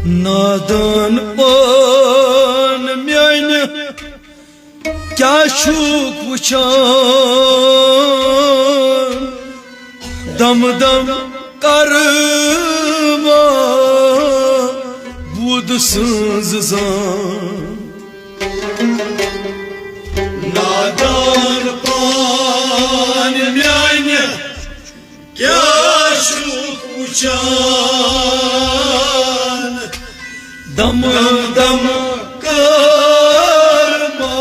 नादान पान म्याने क्या शुक वुचान दम दम कर्मा बुद संज जान नादान पान म्याने क्या शुक वुचान दम दम कर्मा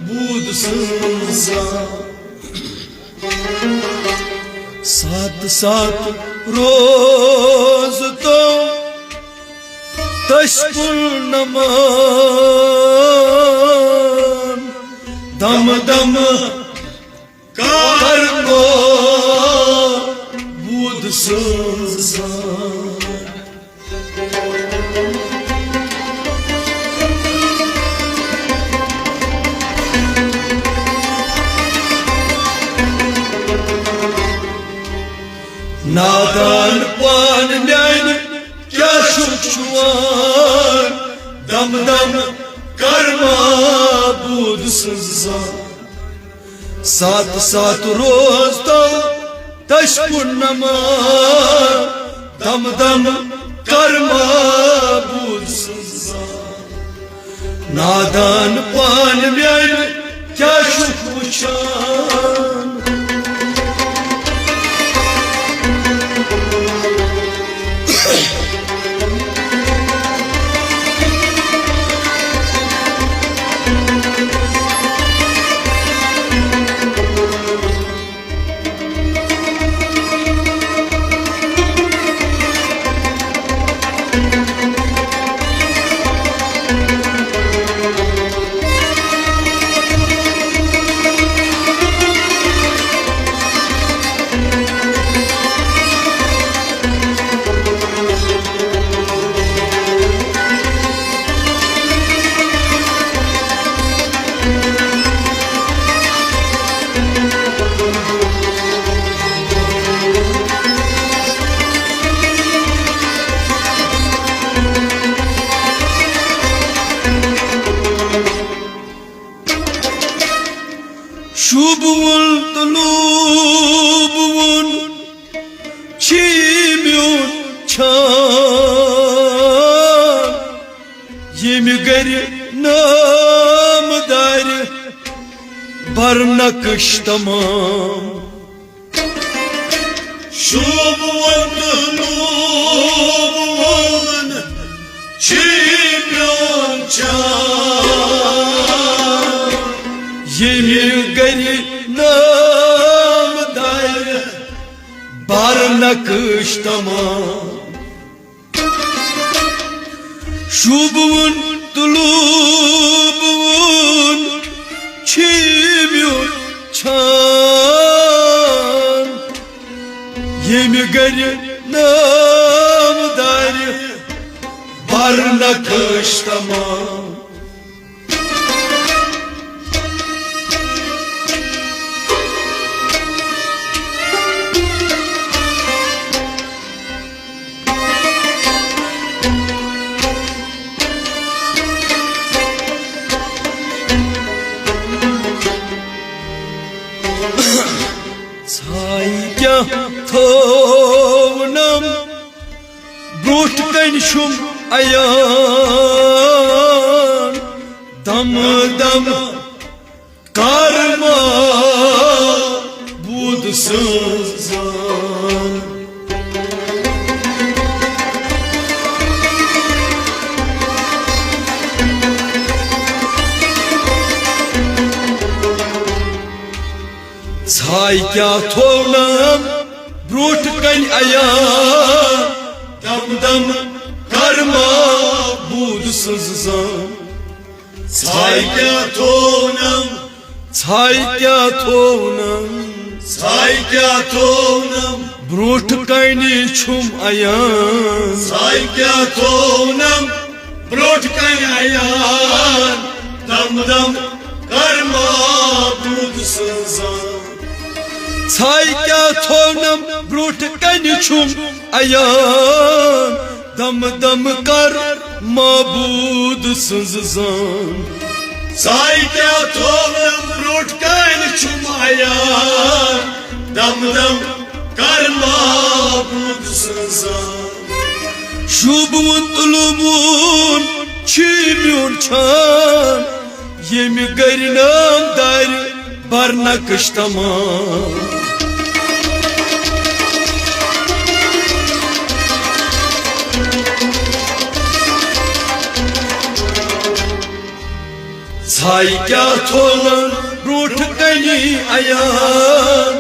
बुद संज जान सात सात रोज तो तशपुर्णमान दम दम कर्मा बुध संसार नादान पान म्याने क्या शुक्शुआन दम दम कर्मा बुध संसार सात सात रोज तो तशपुर्णमान दम दम कर्मा बुध संसार नादान पान म्याने क्या शुक्शुआन Şubun tulubun çimyon çan yemi gari namdar barnakış tamam Şubun tulubun çimyon çan yemi gari namdar barnakış tamam Şubun tulubun çimyon çan yemi gari namdar barnakış tamam Saygı tovnam Brut kanşum ayan Dam dam karma budsız Saygı tovnam Brut kan ayan Dam dam karma budsız Saygı tonam Saygı tovnam Brut kanşum ayan Saygı tonam Brut kan ayan Dam dam karma budsız Saygı tonam Brut kanşum ayan दम दम कर माबूद सज जान साई क्या थोनम brought कान छुमायान दम दम कर माबूद सजान शुभवन तुलुमून छीम्यून छान येमि गरिनाम दार बरना कश्तमान छाई क्या थोलन ब्रोट कनी अयान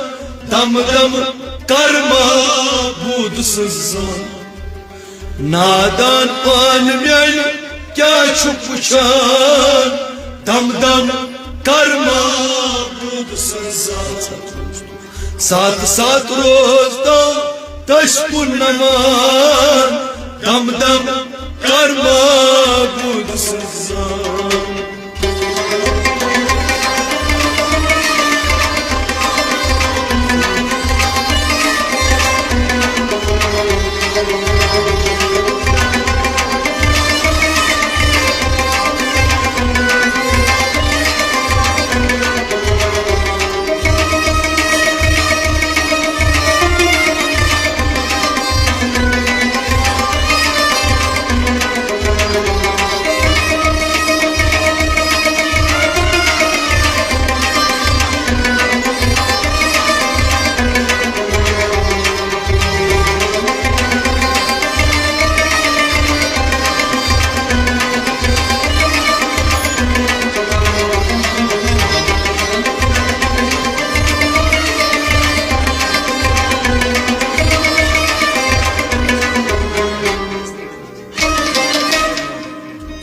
दम दम कर्मा बूद सजान नादान पान म्यान क्या छुपशान दम दम कर्मा बूद सजान सात सात रोज तशपुर नमान दम दम कर्मा बूद सजान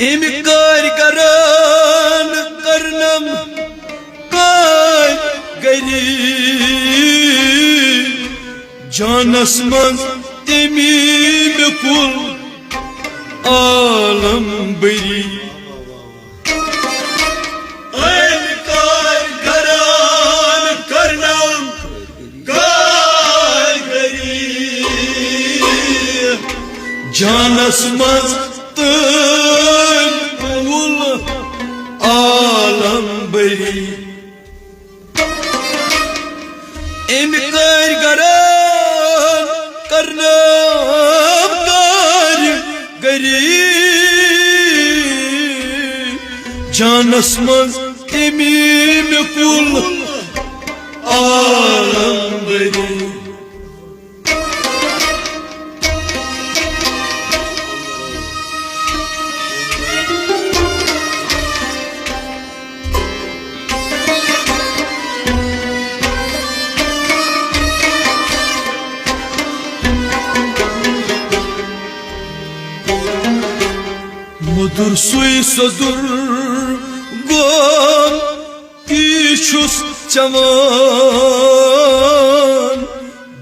इमकार करन करनम काय गरी जानस मन तमीम कुल आलम बरी इमकार करन करनम काय गरी जानस मन आलम बरी इमकार करना गरी जानस मन तमीम कुल आलम बरी Mudur suy sodur gom Kişus çaman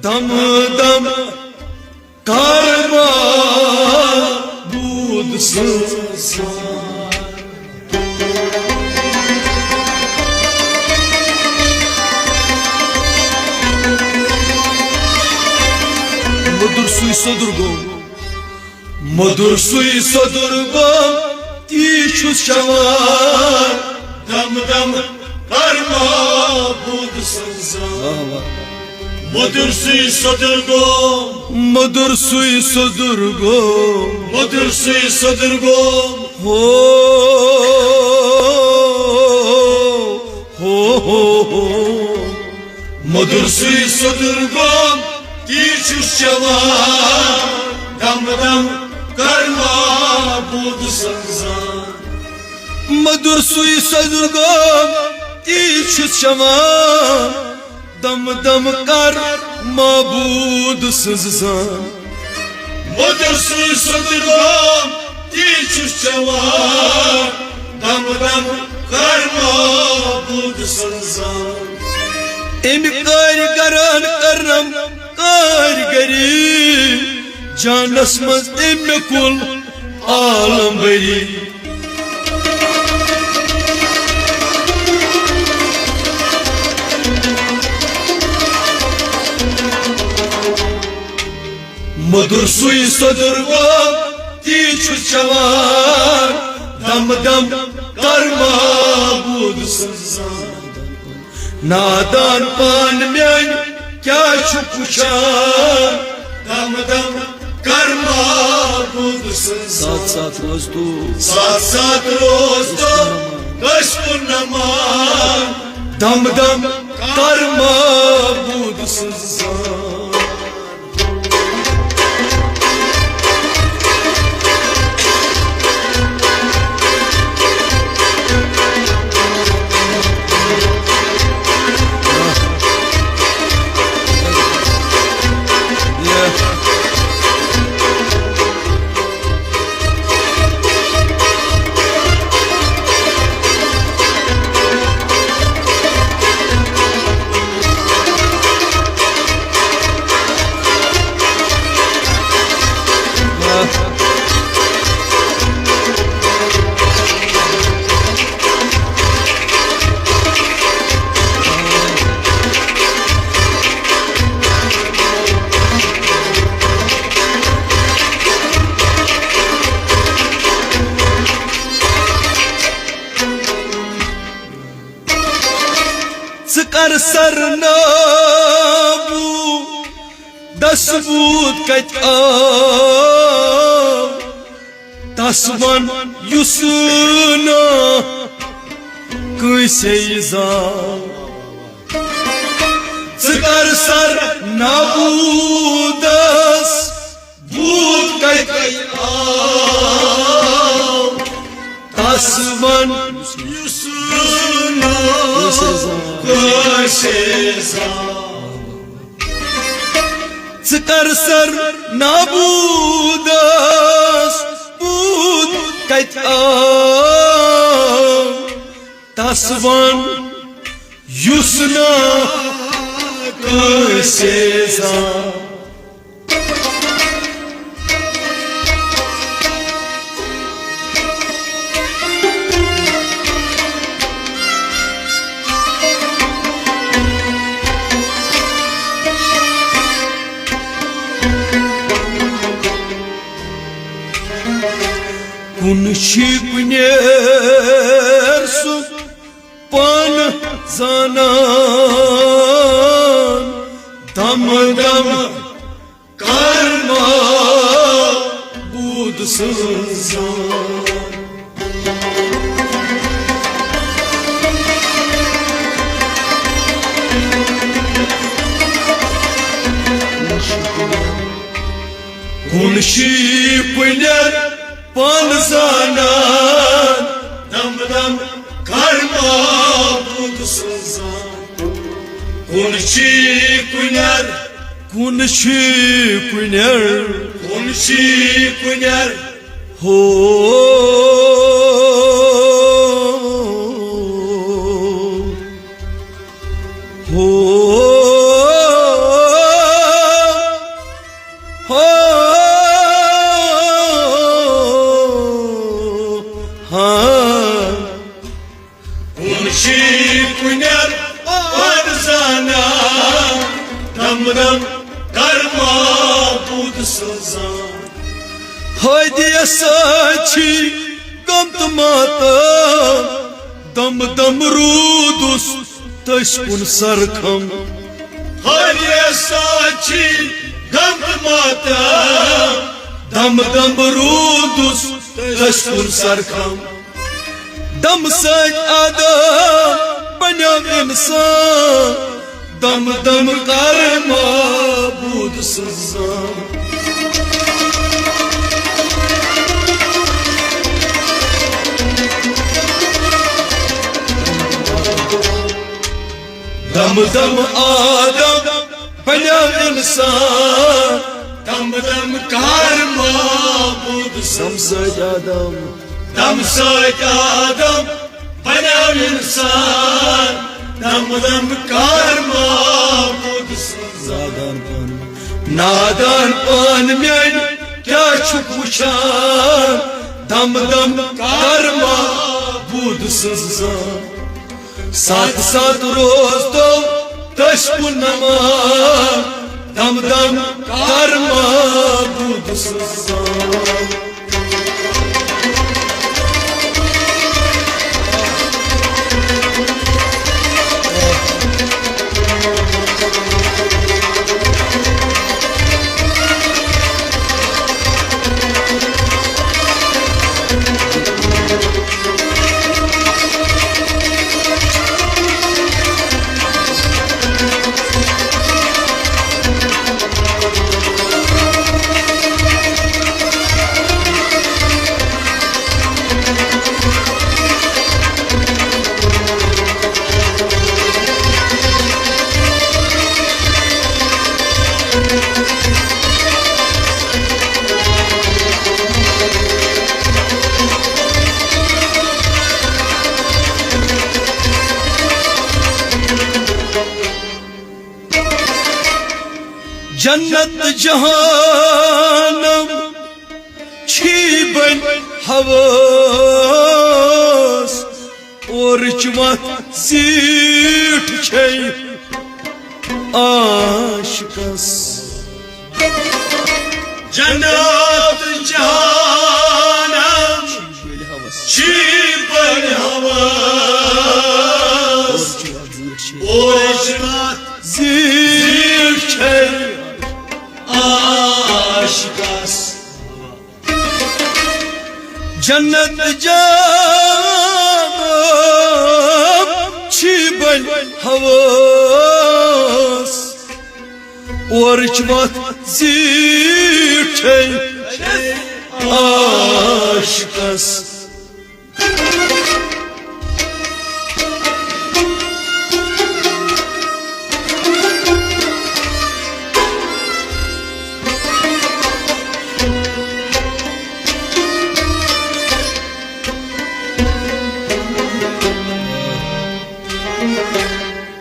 Dam dam karma budsız Mudur suy sodur gom Modur suy sodurgom Tişus şaman Dam dam karma bud sazan Modur suy sodurgom Modur suy sodurgom Modur suy sodurgom Ho ho ho ho Modur suy sodurgom Tişus şaman Dam dam karma bud sazan Modur suy sodurgom Tişus şaman Dam dam kar mabud sızan Modur suy sodurgom Tişus şaman Dam dam karma bud sazan इमकार करन करम कारगरी जानस मज इम कुल आलम बरी मधुर सुई सदुर गम ती चवान दम दम कर्मा बुद नादान पान म्यान क्या पुछान दम दम कर्मा बुद साथ साथ रोज तो दुश्मन नमान दम दम कर्मा बुद कर सरनाबू दसबूत कत तस्वन युसना कैसे कर सरनाबू दस बूत कत तस्वन कर सर नाबूदस बूद कत तस्वन युसना कैसे कुनशिकनेर सु पान जानान दम दम कर्मा बुद कुनशिकनेर पान जानान दम दम कर्मा बुद कुनशी कुन्यर हो हो कुन्यर पान जानान दम दम कर्मा बुद हदिया साची गम माता दम दम रूदुस तशकुन सरखम हदिया साची गम माता दम दम रूदुस तशकुन सरखम दम सज आदम बन्याम इंसान दम दम कर्मा बुद दम दम आदम बन्याम इंसान दम दम कर्मा बुद दम सज आदम दम सज आदम बन्याम इंसान दम दम कर्मा बुद नादान पान म्यान क्या पुछान दम दम कर्मा बुद साथ साथ रोज तो तशकुन नमान dam dam karma budu sızan. जन्नत जहानम छीबन हवस और चमत सीठ छै आशिकस जन्नत जहानम छीबन हवस और चमत सीठ छै आशिकस जन्नत जाम छीबन हवस और चमत सीठ छै आशिकस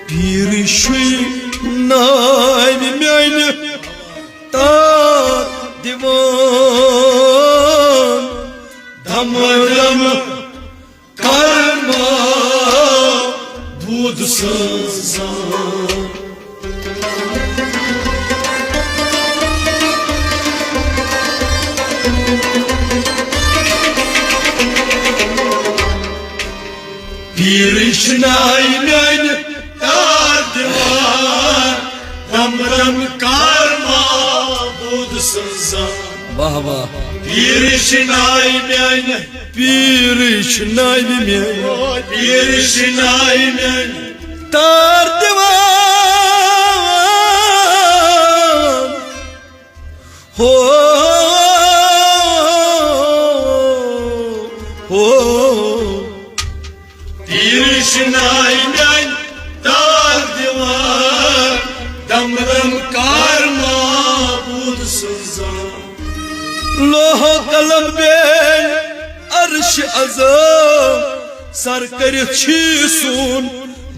Pirişi nayni meyni tar divan dam dam karma budu sızan. Pirişi nayni meyni dam dam karma budu sızan. Vah vah. Pirişinay meyne, Pirişinay meyne, pirişinay meyne, tar divan ho ho pirişinay meyne, tar divan dam dam karma budu sızan. Loha kalam ben arş azam sar karit çisun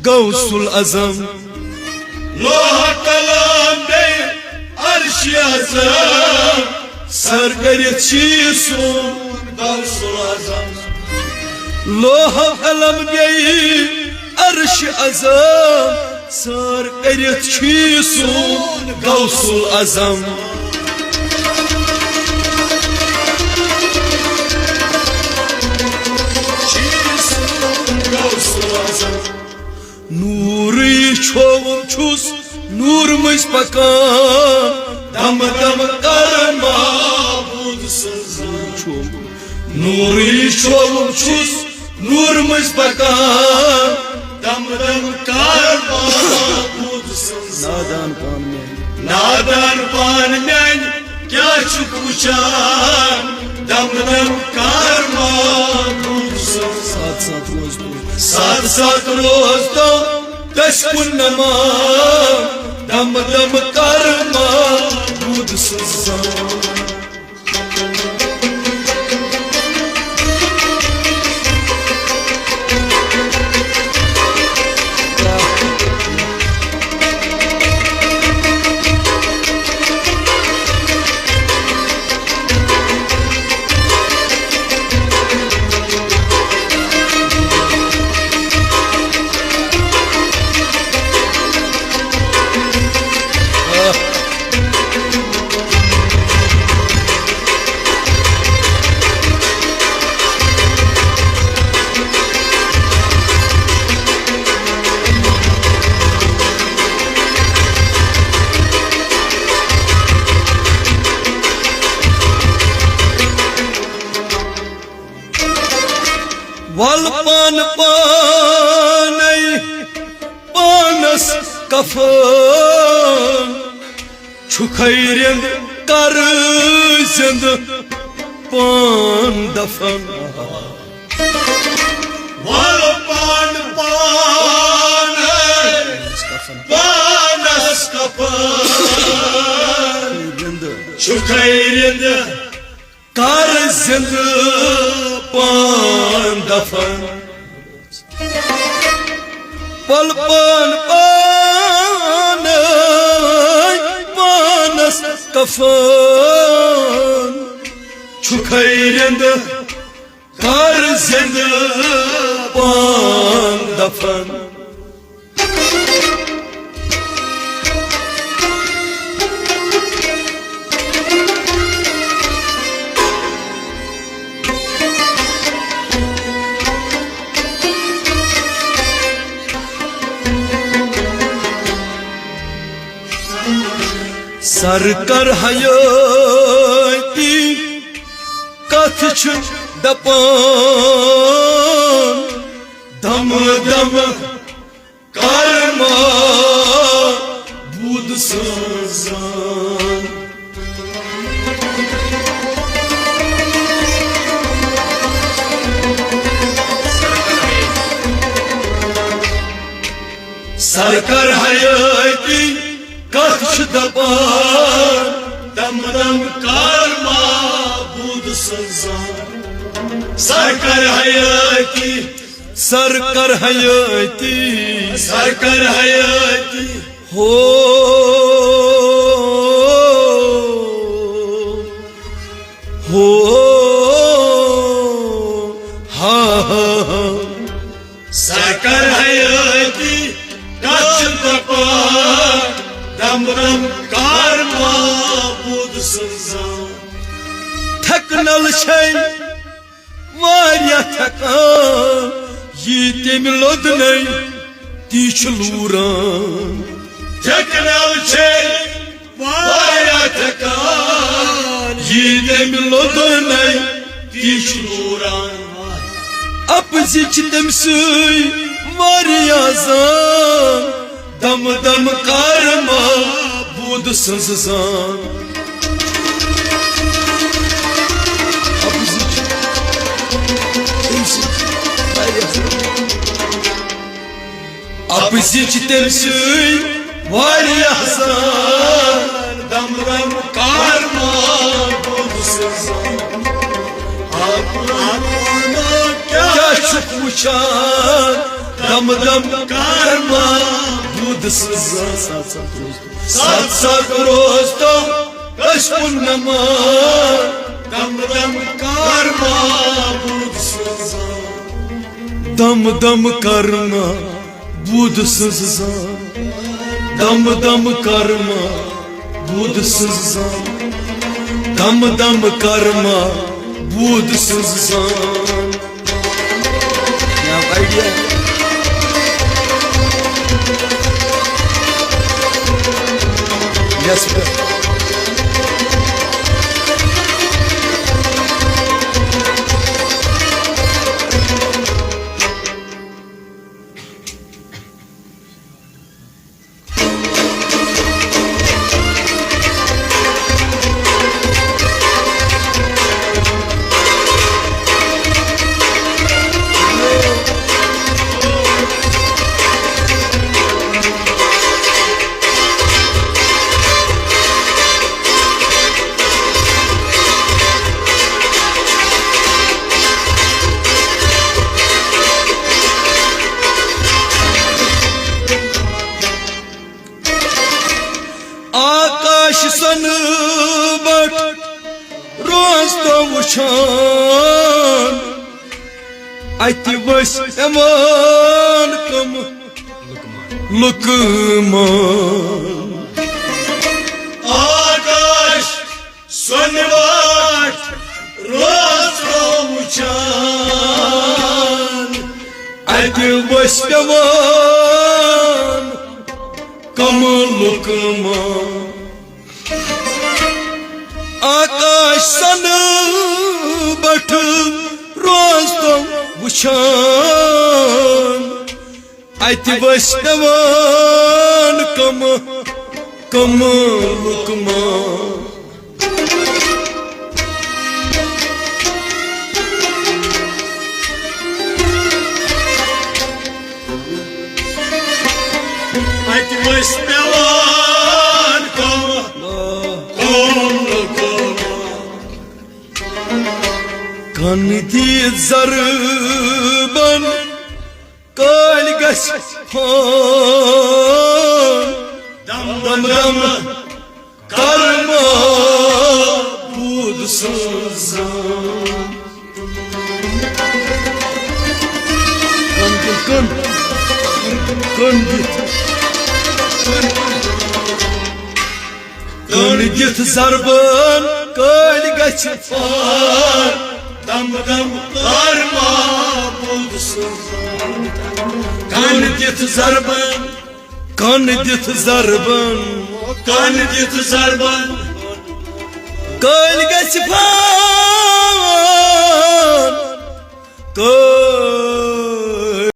gavsul azam. Loha kalam ben arş azam sar karit çisun gavsul azam. Loha kalam ben arş azam sar karit çisun gavsul azam. Nuri çoğum çuz, nurmuş bakan, dam dam karma budu sızan. Nuri çoğum çuz, nurmuş bakan, dam dam karma budu sızan. Nadan pan men kya çuk uçan, dam dam karma budu sızan. साथ साथ रोज तो दस पुन्नमा दम दम कर्मा बुध सज़ा. वल पान पानै पानस कफन छु खैरिंद कर जिंद पान दफन वल पान पानै पानस कफन छु खैरिंद कर जिंद पान दफन पल पान पानै पानस कफन छु खैरिंद कर जिंद पान दफन सर कर हयाती कथ छु दपान दम दम कर्मा बुध सजान सर कर हयाती कथ छु दपान दम दम कर्मा बुध सजान सरकर हयाती सरकर हयाती सरकर हयाती हो हा सरकर हयाती कछ दपान दम दम कर्मा बुध सजान थकनल छै वारिया थकान ये तेम लोद नहीं ती छु लूरान थकनल छै वारिया थकान ये तेम लोद नहीं ती छु लूरान अब जिच तम सुई वारिया जान दम दम कर्मा बुध सजान अब जिच तम सुई वारिया जान दम दम कर्मा बुध सजान क्या छु पुछान दम दम कर्मा बुध सजान साथ साथ रोज तो कशपुन नमान दम दम कर्मा बुध सजान दम दम कर्मा बुध सजान दम दम कर्मा बुध सजान दम दम कर्मा बुध सजान आइडिया यस आकाश सन बट रोज तो वुछान अति वस एमान कम लुकमान आकाश सुनवाट रोज को मुचान अति वस एमान कम लुकमान आकाश सन बट रोज तो वुछान अति वैष्णवान कमलुक मान अति वैष्णवान कमलुक कन दी जरबन कल दम दम दम कर्मा बुध संसान कन दिथ जरबन कल दम दम कर्मा बुध संसान कन दिथ जरबन कन दिथ जरबन कान दिथ जरबन कल गछ फान